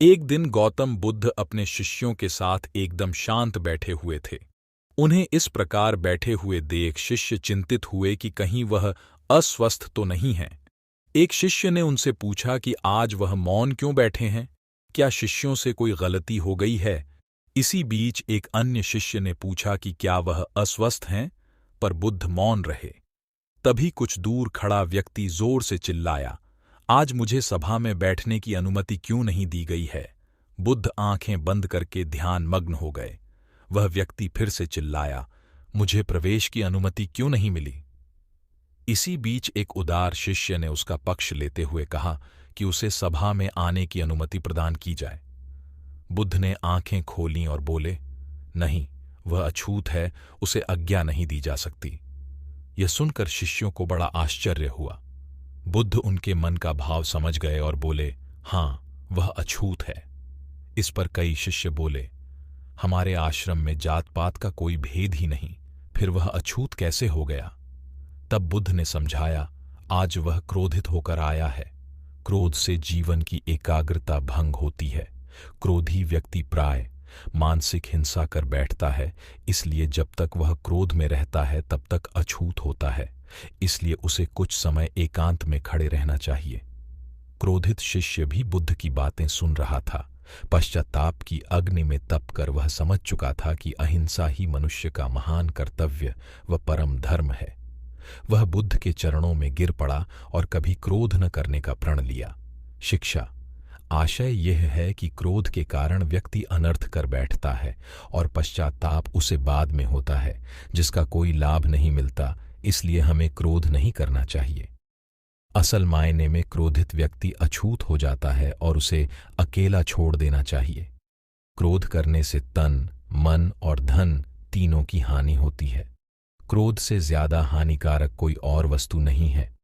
एक दिन गौतम बुद्ध अपने शिष्यों के साथ एकदम शांत बैठे हुए थे। उन्हें इस प्रकार बैठे हुए देख शिष्य चिंतित हुए कि कहीं वह अस्वस्थ तो नहीं है। एक शिष्य ने उनसे पूछा कि आज वह मौन क्यों बैठे हैं? क्या शिष्यों से कोई गलती हो गई है? इसी बीच एक अन्य शिष्य ने पूछा कि क्या वह अस्वस्थ हैं? पर बुद्ध मौन रहे। तभी कुछ दूर खड़ा व्यक्ति जोर से चिल्लाया, आज मुझे सभा में बैठने की अनुमति क्यों नहीं दी गई है? बुद्ध आंखें बंद करके ध्यान मग्न हो गए। वह व्यक्ति फिर से चिल्लाया, मुझे प्रवेश की अनुमति क्यों नहीं मिली? इसी बीच एक उदार शिष्य ने उसका पक्ष लेते हुए कहा कि उसे सभा में आने की अनुमति प्रदान की जाए। बुद्ध ने आंखें खोलीं और बोले, नहीं, वह अछूत है, उसे आज्ञा नहीं दी जा सकती। यह सुनकर शिष्यों को बड़ा आश्चर्य हुआ। बुद्ध उनके मन का भाव समझ गए और बोले, हाँ, वह अछूत है। इस पर कई शिष्य बोले, हमारे आश्रम में जात पात का कोई भेद ही नहीं, फिर वह अछूत कैसे हो गया? तब बुद्ध ने समझाया, आज वह क्रोधित होकर आया है। क्रोध से जीवन की एकाग्रता भंग होती है। क्रोधी व्यक्ति प्राय मानसिक हिंसा कर बैठता है, इसलिए जब तक वह क्रोध में रहता है तब तक अछूत होता है। इसलिए उसे कुछ समय एकांत में खड़े रहना चाहिए। क्रोधित शिष्य भी बुद्ध की बातें सुन रहा था। पश्चाताप की अग्नि में तप कर वह समझ चुका था कि अहिंसा ही मनुष्य का महान कर्तव्य व परम धर्म है। वह बुद्ध के चरणों में गिर पड़ा और कभी क्रोध न करने का प्रण लिया। शिक्षा आशय यह है कि क्रोध के कारण व्यक्ति अनर्थ कर बैठता है और पश्चाताप उसे बाद में होता है, जिसका कोई लाभ नहीं मिलता। इसलिए हमें क्रोध नहीं करना चाहिए। असल मायने में क्रोधित व्यक्ति अछूत हो जाता है और उसे अकेला छोड़ देना चाहिए। क्रोध करने से तन, मन और धन तीनों की हानि होती है। क्रोध से ज्यादा हानिकारक कोई और वस्तु नहीं है।